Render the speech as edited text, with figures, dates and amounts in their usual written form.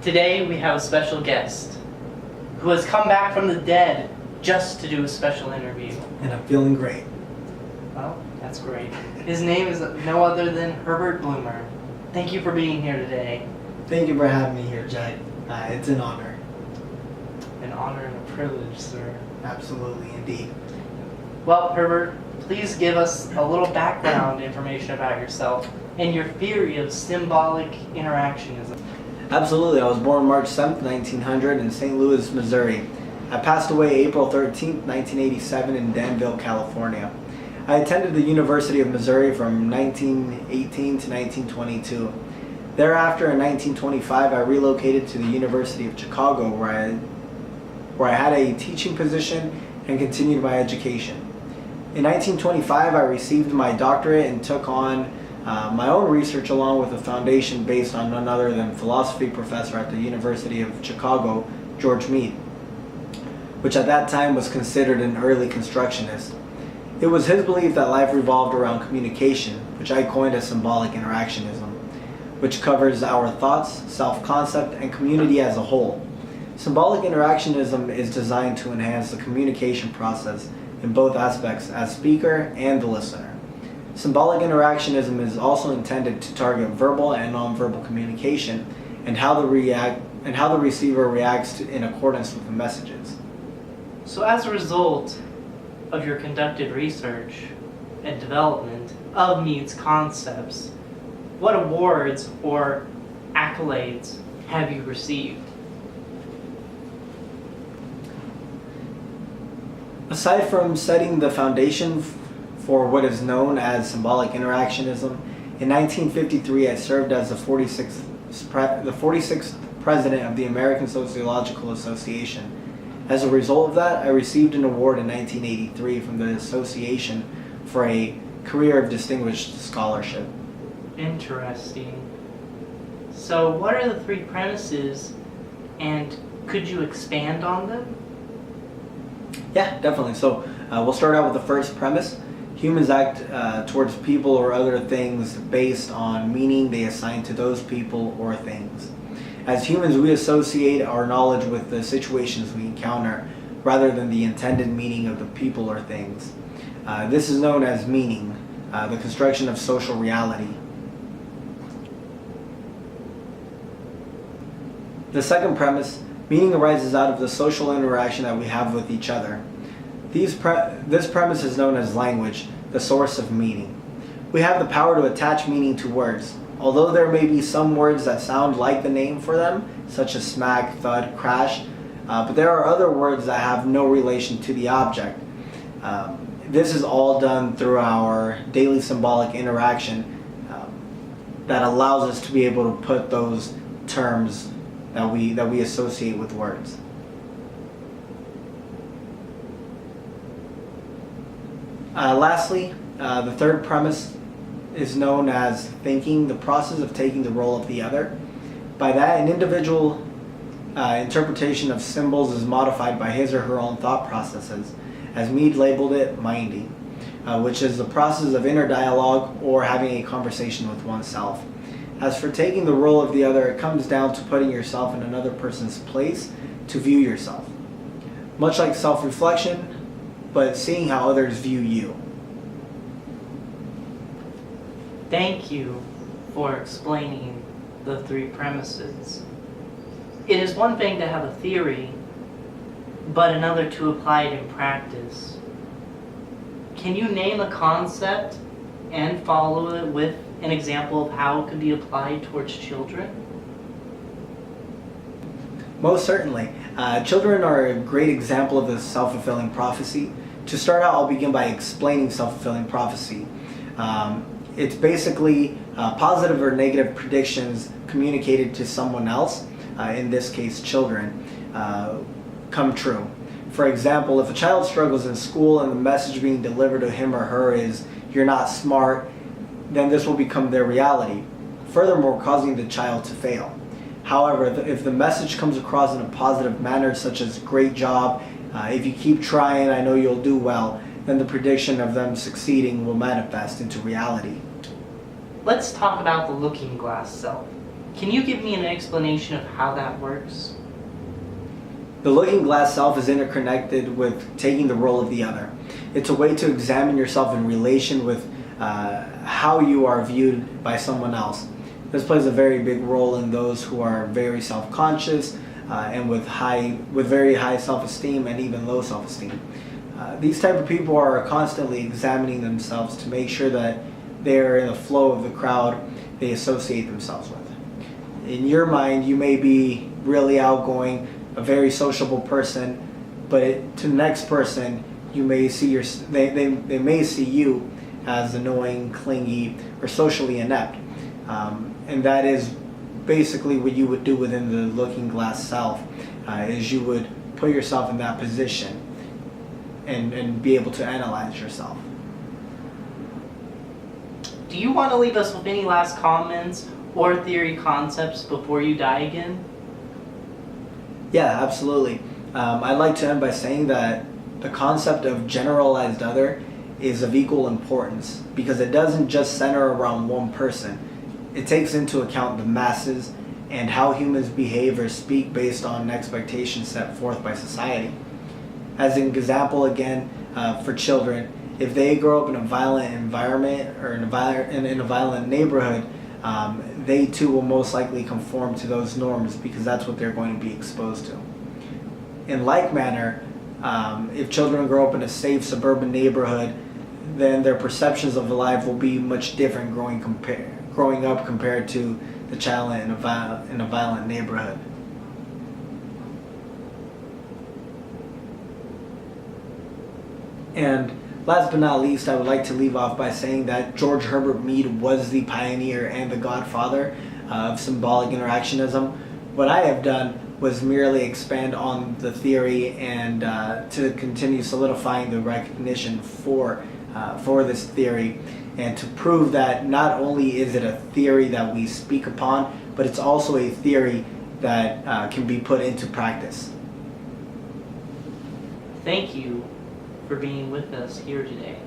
Today we have a special guest who has come back from the dead just to do a special interview. And I'm feeling great. Well, that's great. His name is no other than Herbert Bloomer. Thank you for being here today. Thank you for having me here, Jack. It's an honor. An honor and a privilege, sir. Absolutely, indeed. Well, Herbert, please give us a little background information about yourself and your theory of symbolic interactionism. Absolutely. I was born March 7th, 1900 in St. Louis, Missouri. I passed away April 13th, 1987 in Danville, California. I attended the University of Missouri from 1918 to 1922. Thereafter, in 1925, I relocated to the University of Chicago, where I had a teaching position and continued my education. In 1925, I received my doctorate and took on my own research along with a foundation based on none other than philosophy professor at the University of Chicago, George Mead, which at that time was considered an early constructionist. It was his belief that life revolved around communication, which I coined as symbolic interactionism, which covers our thoughts, self-concept, and community as a whole. Symbolic interactionism is designed to enhance the communication process in both aspects, as speaker and the listener. Symbolic interactionism is also intended to target verbal and nonverbal communication and how the receiver reacts in accordance with the messages. So as a result of your conducted research and development of Mead's concepts, what awards or accolades have you received? Aside from setting the foundation for what is known as symbolic interactionism, in 1953 I served as the 46th president of the American Sociological Association. As a result of that, I received an award in 1983 from the association for a career of distinguished scholarship. Interesting. So what are the three premises, and could you expand on them? Yeah, definitely. So we'll start out with the first premise. Humans act towards people or other things based on meaning they assign to those people or things. As humans, we associate our knowledge with the situations we encounter rather than the intended meaning of the people or things. This is known as meaning, the construction of social reality. The second premise, meaning arises out of the social interaction that we have with each other. This premise is known as language, the source of meaning. We have the power to attach meaning to words. Although there may be some words that sound like the name for them, such as smack, thud, crash, but there are other words that have no relation to the object. This is all done through our daily symbolic interaction that allows us to be able to put those terms that we associate with words. Lastly, the third premise is known as thinking, the process of taking the role of the other. By that, an individual interpretation of symbols is modified by his or her own thought processes, as Mead labeled it, minding, which is the process of inner dialogue or having a conversation with oneself. As for taking the role of the other, it comes down to putting yourself in another person's place to view yourself. Much like self-reflection, but seeing how others view you. Thank you for explaining the three premises. It is one thing to have a theory, but another to apply it in practice. Can you name a concept and follow it with an example of how it could be applied towards children? Most certainly. Children are a great example of the self-fulfilling prophecy. To start out, I'll begin by explaining self-fulfilling prophecy. It's basically positive or negative predictions communicated to someone else, in this case children, come true. For example, if a child struggles in school and the message being delivered to him or her is, "You're not smart," then this will become their reality, furthermore causing the child to fail. However, if the message comes across in a positive manner, such as "great job, if you keep trying, I know you'll do well," then the prediction of them succeeding will manifest into reality. Let's talk about the looking glass self. Can you give me an explanation of how that works? The looking glass self is interconnected with taking the role of the other. It's a way to examine yourself in relation with how you are viewed by someone else. This plays a very big role in those who are very self-conscious and with very high self-esteem and even low self-esteem. These type of people are constantly examining themselves to make sure that they're in the flow of the crowd they associate themselves with. In your mind, you may be really outgoing, a very sociable person, but to the next person, you may see they may see you as annoying, clingy, or socially inept. And that is basically what you would do within the looking glass self, is you would put yourself in that position and be able to analyze yourself. Do you want to leave us with any last comments or theory concepts before you die again? Yeah, absolutely. I'd like to end by saying that the concept of generalized other is of equal importance because it doesn't just center around one person. It takes into account the masses and how humans behave or speak based on expectations set forth by society. As an example, again, for children, if they grow up in a violent environment or in a violent neighborhood, they too will most likely conform to those norms because that's what they're going to be exposed to. In like manner, if children grow up in a safe suburban neighborhood, then their perceptions of life will be much different growing up compared to the child in a violent neighborhood. And last but not least, I would like to leave off by saying that George Herbert Mead was the pioneer and the godfather of symbolic interactionism. What I have done was merely expand on the theory and to continue solidifying the recognition for this theory and to prove that not only is it a theory that we speak upon, but it's also a theory that can be put into practice. Thank you for being with us here today.